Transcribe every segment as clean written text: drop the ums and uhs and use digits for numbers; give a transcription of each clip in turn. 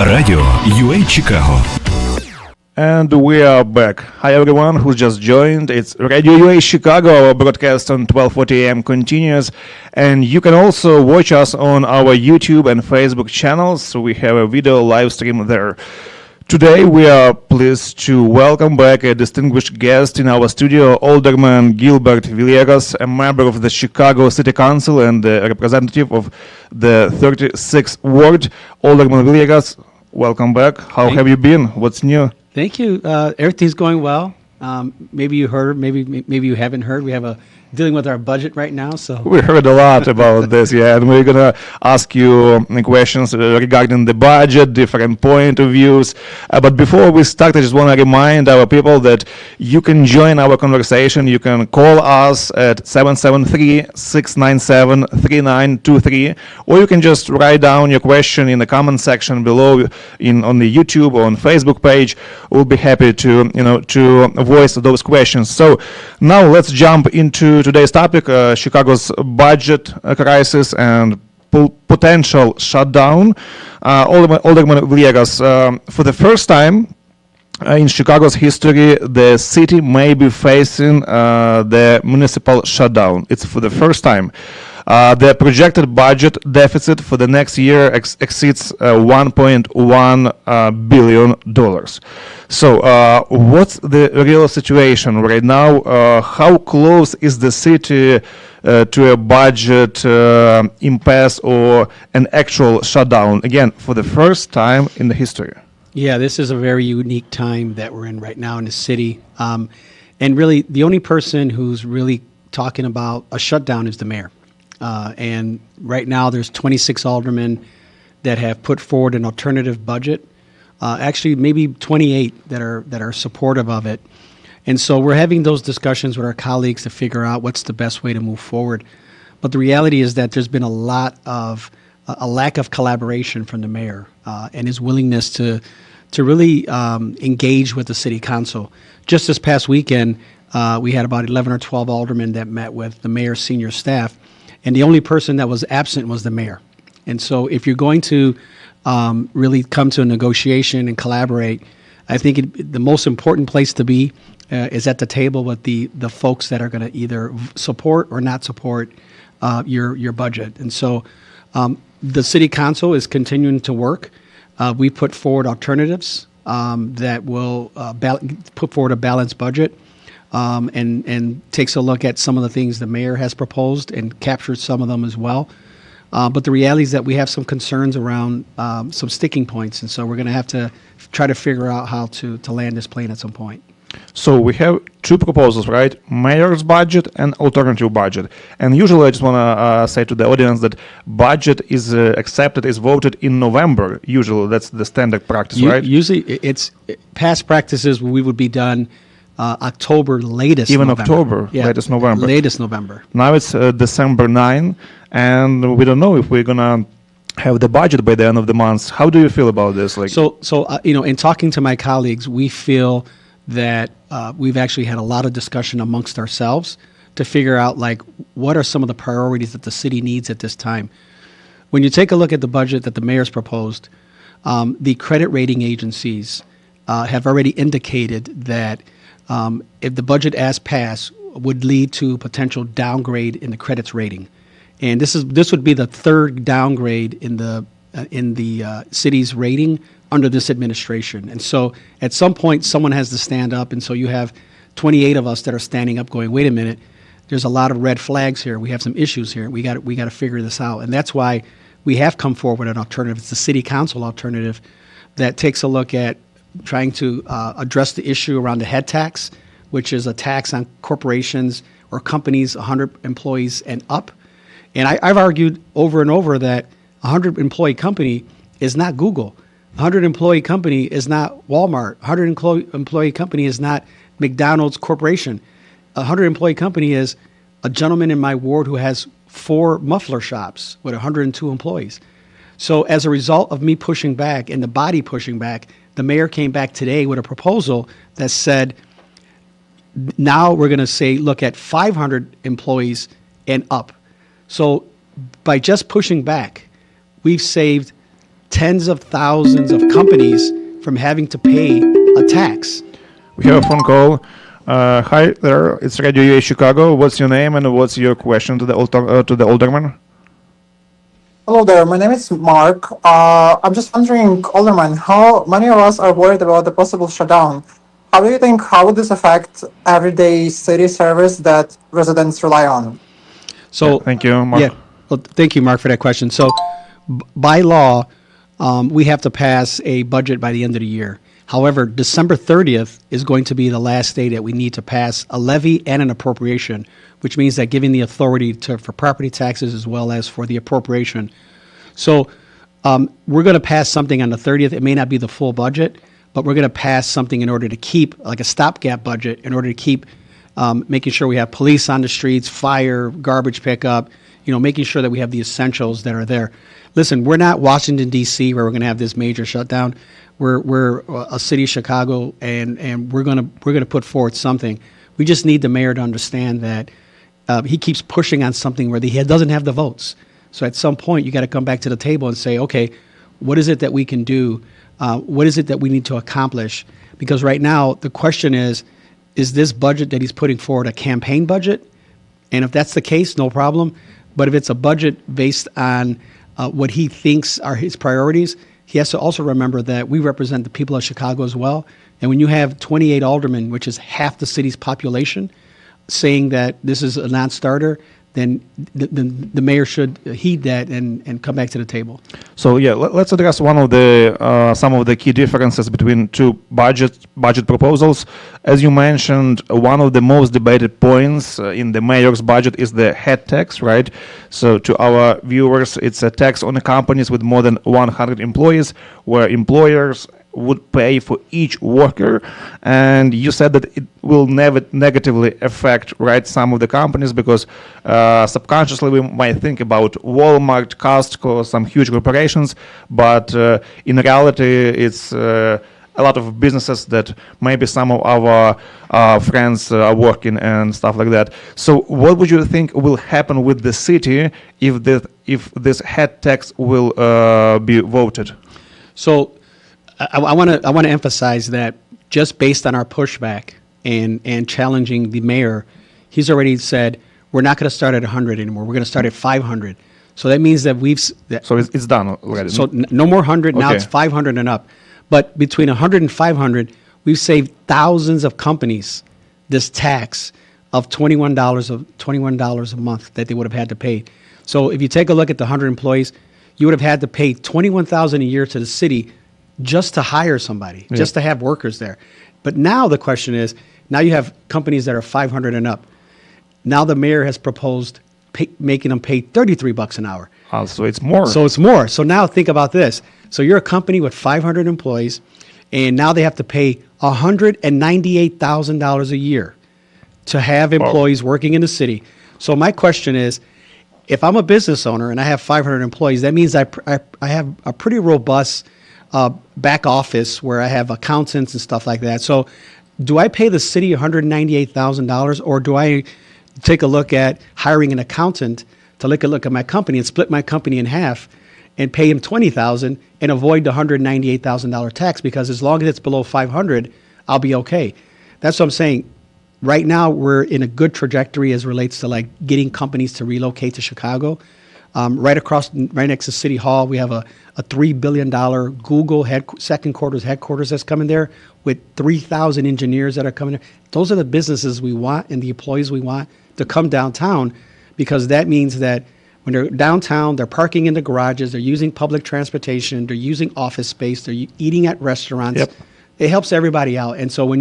Радіо UA Chicago. And we are back. Hi everyone who's just joined. It's Radio UA Chicago. Our broadcast on 12:40 a.m. continues. And you can also watch us on our YouTube and Facebook channels. So we have a video live stream there. Today we are pleased to welcome back a distinguished guest in our studio, Alderman Gilbert Villegas, a member of the Chicago City Council and the representative of the 36th Ward. Alderman Villegas, welcome back. How have you been? What's new? Thank you. Everything's going well. Maybe you heard, maybe you haven't heard. We have dealing with our budget right now. So we heard a lot about this, yeah, and we're gonna ask you questions regarding the budget, different point of views. But before we start, I just want to remind our people that you can join our conversation. You can call us at 773-697-3923, or you can just write down your question in the comment section below on the YouTube or on Facebook page. We'll be happy to voice those questions. So now let's jump into today's topic, Chicago's budget crisis and potential shutdown. Alderman Villegas, for the first time in Chicago's history, the city may be facing the municipal shutdown. It's for the first time. The projected budget deficit for the next year exceeds $1.1 billion. So what's the real situation right now? How close is the city to a budget impasse or an actual shutdown? Again, for the first time in the history. yeah, this is a very unique time that we're in right now in the city. And really, the only person who's really talking about a shutdown is the mayor. And right now, there's 26 aldermen that have put forward an alternative budget. Actually, maybe 28 that are supportive of it. And so we're having those discussions with our colleagues to figure out what's the best way to move forward. But the reality is that there's been a lot of a lack of collaboration from the mayor and his willingness to really engage with the city council. Just this past weekend, we had about 11 or 12 aldermen that met with the mayor's senior staff. And the only person that was absent was the mayor. And so if you're going to really come to a negotiation and collaborate, I think the most important place to be is at the table with the folks that are going to either support or not support your budget. And so the city council is continuing to work. We put forward alternatives that will put forward a balanced budget. And takes a look at some of the things the mayor has proposed and captures some of them as well. But the reality is that we have some concerns around some sticking points, and so we're going to have to try to figure out how to land this plane at some point. So we have two proposals, right? Mayor's budget and alternative budget. And usually I just want to say to the audience that budget is accepted, is voted in November. Usually that's the standard practice, right? Usually it's past practices we would be done October, latest even November. October, Yeah, latest November. Latest November. Now it's December 9, and we don't know if we're going to have the budget by the end of the month. How do you feel about this? So in talking to my colleagues, we feel that we've actually had a lot of discussion amongst ourselves to figure out, like, what are some of the priorities that the city needs at this time. When you take a look at the budget that the mayor's proposed, the credit rating agencies have already indicated that if the budget as passed would lead to potential downgrade in the credits rating. And this would be the third downgrade in the city's rating under this administration. And so at some point, someone has to stand up. And so you have 28 of us that are standing up going, wait a minute, there's a lot of red flags here. We have some issues here. We got to figure this out. And that's why we have come forward with an alternative. It's the city council alternative that takes a look at trying to address the issue around the head tax, which is a tax on corporations or companies 100 employees and up. And I've argued over and over that a 100-employee company is not Google. A 100-employee company is not Walmart. A 100-employee company is not McDonald's Corporation. A 100-employee company is a gentleman in my ward who has 4 muffler shops with 102 employees. So as a result of me pushing back and the body pushing back, the mayor came back today with a proposal that said, now we're going to say, look at 500 employees and up. So by just pushing back, we've saved tens of thousands of companies from having to pay a tax. We have a phone call. Hi there, it's Radio UA Chicago. What's your name and what's your question to the alderman? Hello there, my name is Mark. I'm just wondering, Alderman, how many of us are worried about the possible shutdown? How do you think, how would this affect everyday city service that residents rely on? So, Thank you, Mark. yeah, well, thank you, Mark, for that question. So, by law, we have to pass a budget by the end of the year. However, December 30th is going to be the last day that we need to pass a levy and an appropriation, which means that giving the authority for property taxes as well as for the appropriation. So we're going to pass something on the 30th. It may not be the full budget, but we're going to pass something in order to keep, like a stopgap budget, in order to keep making sure we have police on the streets, fire, garbage pickup, making sure that we have the essentials that are there. Listen, we're not Washington, D.C., where we're going to have this major shutdown. We're a city of Chicago, and we're gonna put forward something. We just need the mayor to understand that he keeps pushing on something where he doesn't have the votes. So at some point, you got to come back to the table and say, okay, what is it that we can do? What is it that we need to accomplish? Because right now, the question is this budget that he's putting forward a campaign budget? And if that's the case, no problem. But if it's a budget based on what he thinks are his priorities, he has to also remember that we represent the people of Chicago as well. And when you have 28 aldermen, which is half the city's population, saying that this is a non-starter, then the mayor should heed that and come back to the table. So yeah, let's address some of the key differences between two budget proposals. As you mentioned, one of the most debated points in the mayor's budget is the head tax, right? So to our viewers, it's a tax on companies with more than 100 employees, where employers would pay for each worker, and you said that it will never negatively affect, right, some of the companies, because subconsciously we might think about Walmart, Costco, some huge corporations, but in reality it's a lot of businesses that maybe some of our friends are working and stuff like that. So what would you think will happen with the city if this head tax will be voted? So I want to emphasize that just based on our pushback and challenging the mayor, he's already said we're not going to start at 100 anymore. We're going to start at 500. So that means that So it's done already. So no more 100. Now Okay. it's 500 and up. But between 100 and 500, we've saved thousands of companies this tax of $21 a month that they would have had to pay. So if you take a look at the 100 employees, you would have had to pay $21,000 a year to the city just to hire somebody, just to have workers there. But now the question is, now you have companies that are 500 and up. Now the mayor has proposed making them pay $33 an hour. So it's more. So it's more. So now think about this. So you're a company with 500 employees, and now they have to pay $198,000 a year to have employees working in the city. So my question is, if I'm a business owner and I have 500 employees, that means I have a pretty robust back office where I have accountants and stuff like that. So do I pay the city $198,000, or do I take a look at hiring an accountant to look at my company and split my company in half and pay him $20,000 and avoid the $198,000 tax? Because as long as it's below 500, I'll be okay. That's what I'm saying. Right now, we're in a good trajectory as relates to like getting companies to relocate to Chicago. Right next to City Hall, we have a $3 billion Google second quarters headquarters that's coming there with 3,000 engineers that are coming there. Those are the businesses we want and the employees we want to come downtown, because that means that when they're downtown, they're parking in the garages, they're using public transportation, they're using office space, they're eating at restaurants. Yep. It helps everybody out. And so when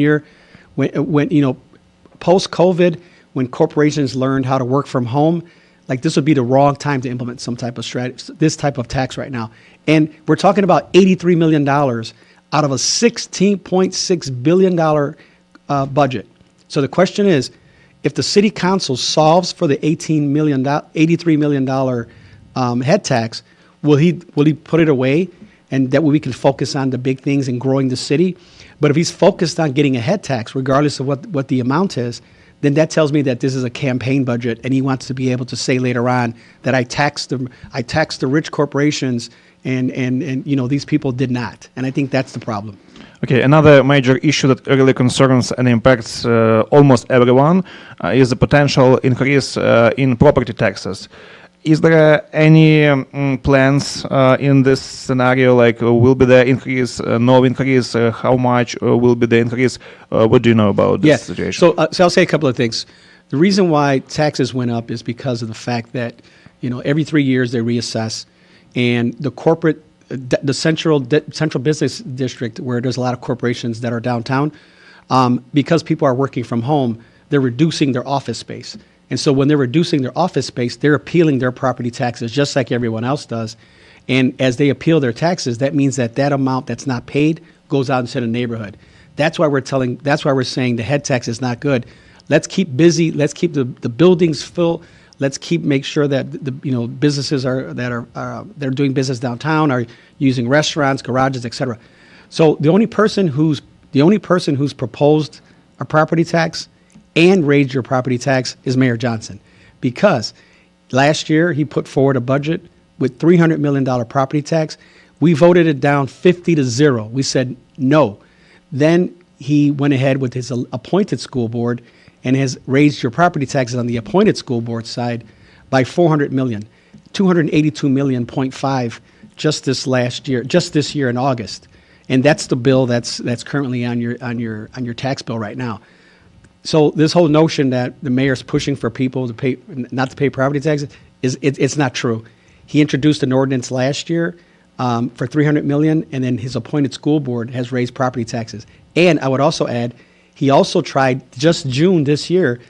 post-COVID, when corporations learned how to work from home, like this would be the wrong time to implement some type of strategy, this type of tax right now. And we're talking about $83 million out of a $16.6 billion budget. So the question is, if the city council solves for the $83 million head tax, will he put it away, and that way we can focus on the big things and growing the city? But if he's focused on getting a head tax, regardless of what the amount is, then that tells me that this is a campaign budget, and he wants to be able to say later on that I tax the rich corporations and you know, these people did not. And I think that's the problem. Okay, another major issue that really concerns and impacts almost everyone is the potential increase in property taxes. Is there any plans in this scenario, like will be the increase, no increase, how much will be the increase? What do you know about this situation? So I'll say a couple of things. The reason why taxes went up is because of the fact that, you know, every 3 years they reassess, and the corporate, the central business district where there's a lot of corporations that are downtown, because people are working from home, they're reducing their office space. And so when they're reducing their office space, they're appealing their property taxes just like everyone else does. And as they appeal their taxes, that means that that amount that's not paid goes out into the neighborhood. That's why we're saying the head tax is not good. Let's keep busy. Let's keep the buildings full. Let's make sure that the businesses that are doing business downtown are using restaurants, garages, etc. So the only person who's proposed a property tax and raised your property tax is Mayor Johnson, because last year he put forward a budget with $300 million property tax. We voted it down 50-0. We said no. Then he went ahead with his appointed school board and has raised your property taxes on the appointed school board side by $400 million, $282.5 million just this year in August. And that's the bill that's currently on your tax bill right now. So this whole notion that the mayor's pushing for people not to pay property taxes it's not true. He introduced an ordinance last year for $300 million, and then his appointed school board has raised property taxes. And I would also add, he also tried just June this year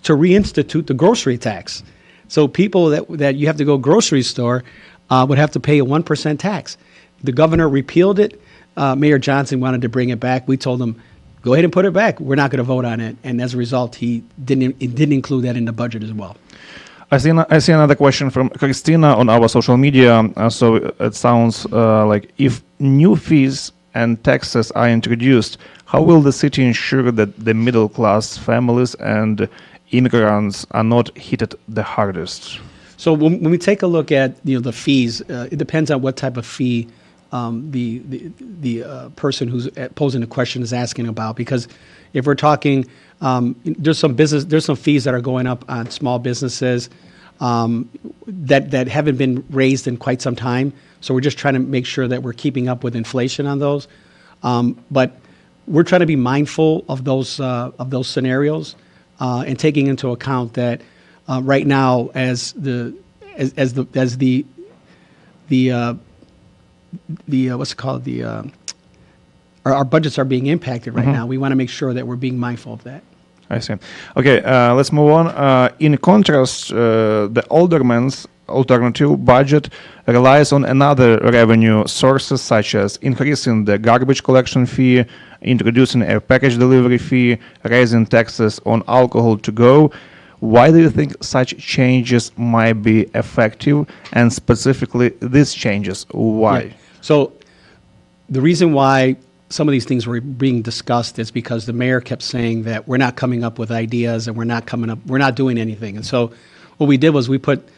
to reinstitute the grocery tax. So people that you have to go grocery store would have to pay a 1% tax. The governor repealed it. Mayor Johnson wanted to bring it back. We told him, go ahead and put it back. We're not going to vote on it. And as a result, he didn't include that in the budget as well. I see another question from Christina on our social media. So it sounds like, if new fees and taxes are introduced, how will the city ensure that the middle class families and immigrants are not hit the hardest? So when we take a look at the fees, it depends on what type of fee the person who's posing the question is asking about. Because if we're talking, there's some fees that are going up on small businesses that haven't been raised in quite some time. So we're just trying to make sure that we're keeping up with inflation on those. But we're trying to be mindful of those scenarios and taking into account that right now, as our budgets are being impacted right now. We want to make sure that we're being mindful of that. I see. Okay, let's move on. In contrast, the aldermen's alternative budget relies on another revenue sources, such as increasing the garbage collection fee, introducing a package delivery fee, raising taxes on alcohol to go. Why do you think such changes might be effective, and specifically these changes? Why? Yeah. So the reason why some of these things were being discussed is because the mayor kept saying that we're not coming up with ideas and we're not doing anything. And so what we did was we put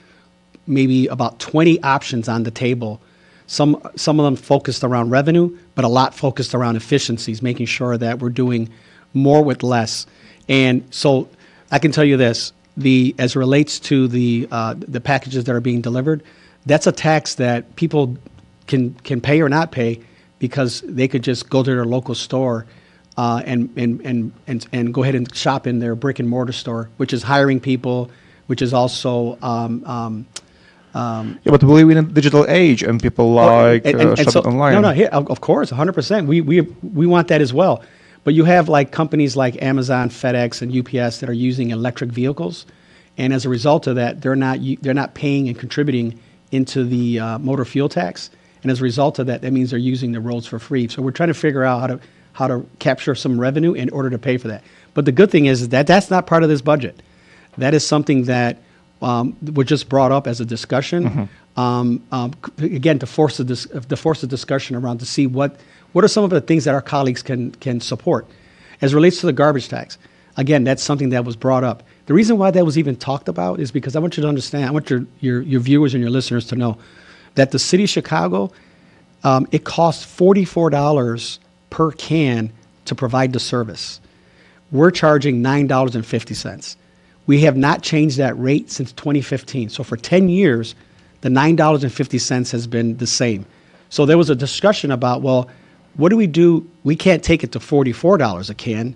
maybe about 20 options on the table. Some of them focused around revenue, but a lot focused around efficiencies, making sure that we're doing more with less. And so I can tell you this, as it relates to the packages that are being delivered, that's a tax that people can pay or not pay, because they could just go to their local store and go ahead and shop in their brick and mortar store, which is hiring people, which is also but we live in a digital age, and people shop online. No, of course, 100%. We want that as well. But you have like companies like Amazon, FedEx, and UPS that are using electric vehicles, and as a result of that, they're not paying and contributing into the motor fuel tax. And as a result of that, that means they're using the roads for free. So we're trying to figure out how to capture some revenue in order to pay for that. But the good thing is that that's not part of this budget. That is something that was just brought up as a discussion. Again, to force the discussion around to see what are some of the things that our colleagues can support. As it relates to the garbage tax, again, that's something that was brought up. The reason why that was even talked about is because I want you to understand, I want your viewers and your listeners to know, that the city of Chicago, it costs $44 per can to provide the service. We're charging $9.50. We have not changed that rate since 2015. So for 10 years, the $9.50 has been the same. So there was a discussion about, well, what do we do? We can't take it to $44 a can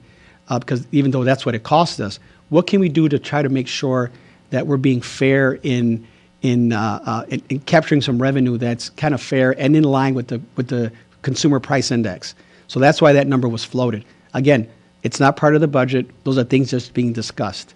because even though that's what it costs us, what can we do to try to make sure that we're being fair in capturing some revenue that's kind of fair and in line with the consumer price index? So that's why that number was floated. Again, it's not part of the budget. Those are things just being discussed.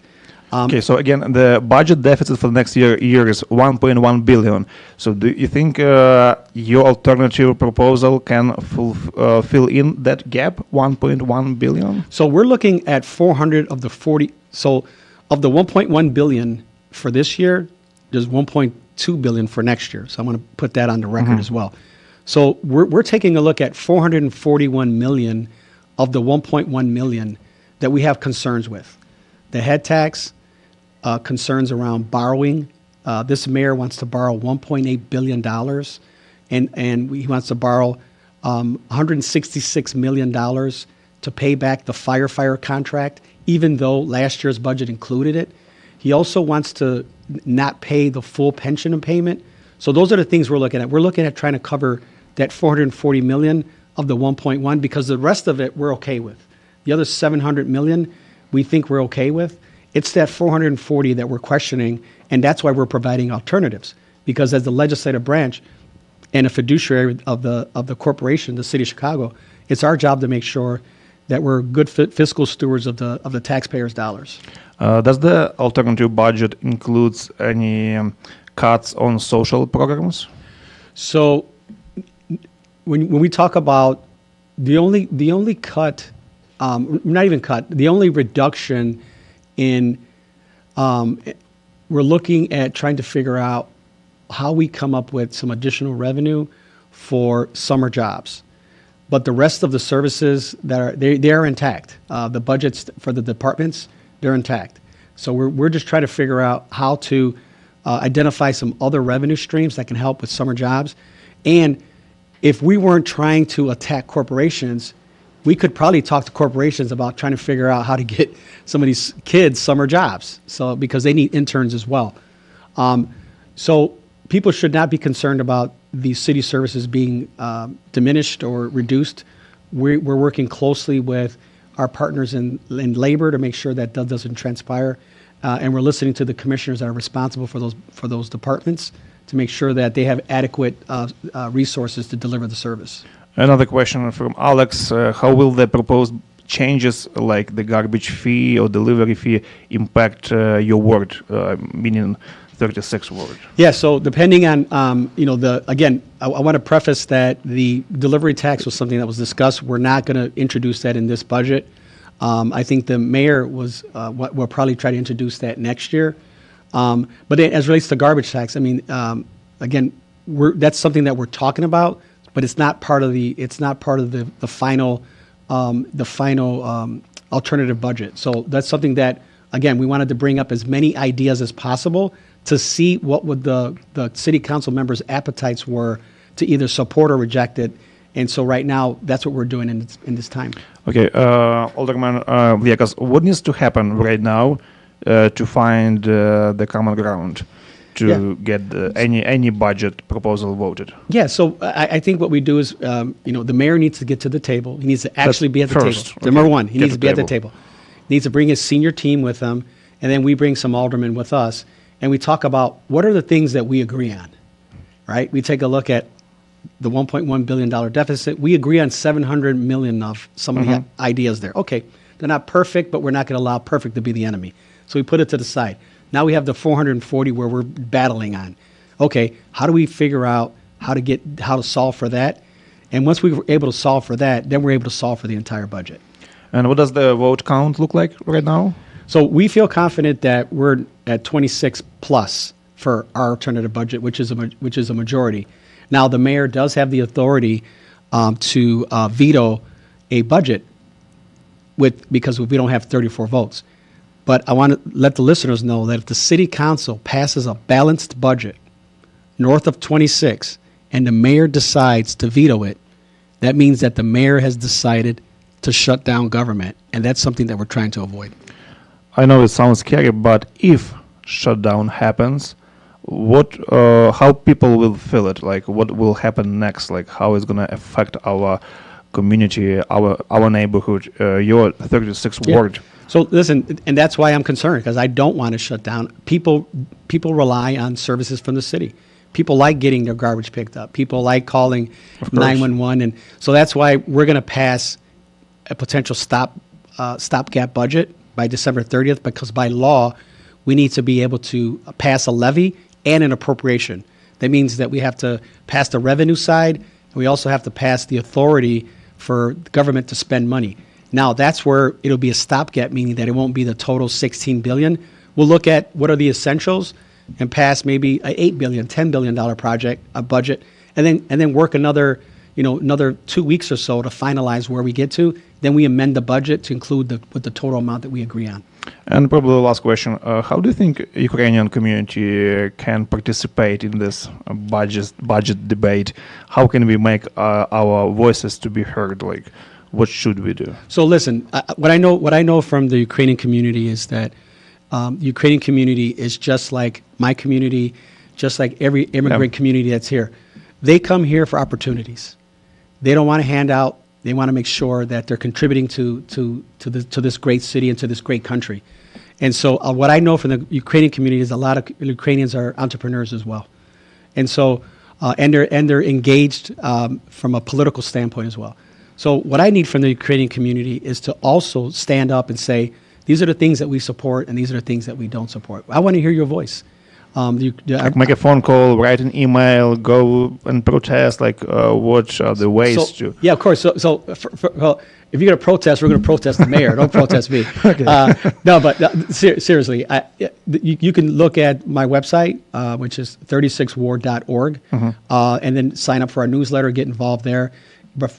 Okay, so again, the budget deficit for the next year is 1.1 billion. So do you think your alternative proposal can fill in that gap, 1.1 billion? So we're looking at 400 of the 40. So of the 1.1 billion for this year, there's 1.2 billion for next year. So I want to put that on the record as well. So we're taking a look at 441 million of the 1.1 million that we have concerns with. The head tax, concerns around borrowing. This mayor wants to borrow $1.8 billion, and he wants to borrow $166 million to pay back the firefighter contract, even though last year's budget included it. He also wants to not pay the full pension payment. So those are the things we're looking at. We're looking at trying to cover that 440 million of the 1.1 because the rest of it we're okay with. The other 700 million we think we're okay with. It's that 440 that we're questioning, and that's why we're providing alternatives. Because as the legislative branch and a fiduciary of the corporation, the city of Chicago, it's our job to make sure that we're good fiscal stewards of the taxpayers' dollars. Does the alternative budget includes any cuts on social programs? So when we talk about the only cut, not even cut, the only reduction in we're looking at trying to figure out how we come up with some additional revenue for summer jobs. But the rest of the services that are they are intact. The budgets for the departments, they're intact. So we're just trying to figure out how to identify some other revenue streams that can help with summer jobs. And if we weren't trying to attack corporations, we could probably talk to corporations about trying to figure out how to get some of these kids summer jobs. So because they need interns as well. So people should not be concerned about these city services being diminished or reduced. We're working closely with our partners in labor to make sure that doesn't transpire. And we're listening to the commissioners that are responsible for those departments to make sure that they have adequate resources to deliver the service. Another question from Alex. How will the proposed changes like the garbage fee or delivery fee impact your ward, meaning 36 ward? Yeah, so depending on, I want to preface that the delivery tax was something that was discussed. We're not going to introduce that in this budget. I think the mayor will probably try to introduce that next year. But as relates to garbage tax, I mean, again, that's something that we're talking about, but it's not part of the final alternative budget. So that's something that, again, we wanted to bring up as many ideas as possible to see what would the city council members' appetites were to either support or reject it. And so right now, that's what we're doing in this time. Okay, Alderman Villegas, what needs to happen right now to find the common ground to get any budget proposal voted? Yeah, so I think what we do is, the mayor needs to get to the table. He needs to actually be at the first, table. okay. Number one, he needs to be at the table. He needs to bring his senior team with him, and then we bring some aldermen with us, and we talk about what are the things that we agree on, right? We take a look at the $1.1 billion deficit. We agree on 700 million of some of the ideas there. Okay, they're not perfect, but we're not going to allow perfect to be the enemy. So we put it to the side. Now we have the 440 where we're battling on. Okay, how do we figure out how to solve for that? And once we were able to solve for that, then we're able to solve for the entire budget. And what does the vote count look like right now? So we feel confident that we're at 26 plus for our alternative budget, which is a majority. Now the mayor does have the authority to veto a budget because we don't have 34 votes. But I want to let the listeners know that if the city council passes a balanced budget, north of 26 and the mayor decides to veto it, that means that the mayor has decided to shut down government. And that's something that we're trying to avoid. I know it sounds scary, but if shutdown happens, how people will feel it? Like, what will happen next? Like, how it's gonna affect our community, our neighborhood, your 36th ward? So listen, and that's why I'm concerned, because I don't want to shut down. People rely on services from the city. People like getting their garbage picked up. People like calling 911, and so that's why we're going to pass a potential stopgap budget by December 30th, because by law we need to be able to pass a levy and an appropriation. That means that we have to pass the revenue side, and we also have to pass the authority for the government to spend money. Now, that's where it'll be a stopgap, meaning that it won't be the total $16 billion. We'll look at what are the essentials and pass maybe a $8 billion, $10 billion budget, and then work another 2 weeks or so to finalize where we get to. Then we amend the budget to include the total amount that we agree on. And probably the last question, how do you think Ukrainian community can participate in this budget debate? How can we make our voices to be heard? Like, what should we do? So listen, what I know from the Ukrainian community is that the Ukrainian community is just like my community, just like every immigrant community that's here. They come here for opportunities. They don't want to hand out. They want to make sure that they're contributing to this great city and to this great country. And so what I know from the Ukrainian community is a lot of Ukrainians are entrepreneurs as well. And so and they're engaged from a political standpoint as well. So what I need from the Ukrainian community is to also stand up and say, these are the things that we support and these are the things that we don't support. I want to hear your voice. Make a phone call, write an email, go and protest. Like, what are the ways to? Yeah, of course. So if you're going to protest, we're going to protest the mayor. Don't protest me. Okay. No, but seriously, you can look at my website, which is 36ward.org, and then sign up for our newsletter, get involved there.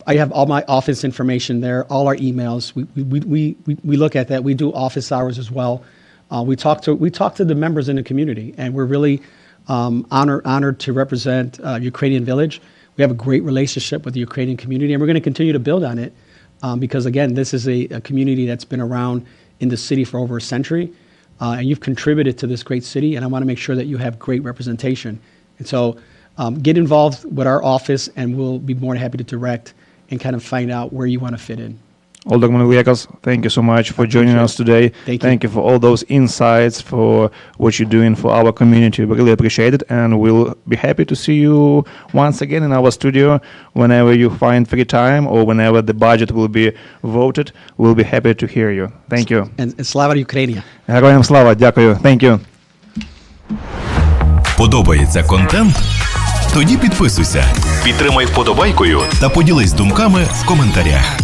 I have all my office information there, all our emails. We look at that. We do office hours as well. We talk to the members in the community, and we're really honored to represent Ukrainian Village. We have a great relationship with the Ukrainian community, and we're going to continue to build on it because, again, this is a community that's been around in the city for over a century, and you've contributed to this great city, and I want to make sure that you have great representation. And so get involved with our office, and we'll be more than happy to direct and kind of find out where you want to fit in. Alderman Villegas, thank you so much for joining us today. Thank you for all those insights, for what you're doing for our community. We really appreciate it, and we'll be happy to see you once again in our studio whenever you find free time or whenever the budget will be voted. We'll be happy to hear you. Thank you. And Slava Ukraini. Героям слава, дякую. Thank you. Подобається контент? Тоді підписуйся, підтримай вподобайкою та поділись думками в коментарях.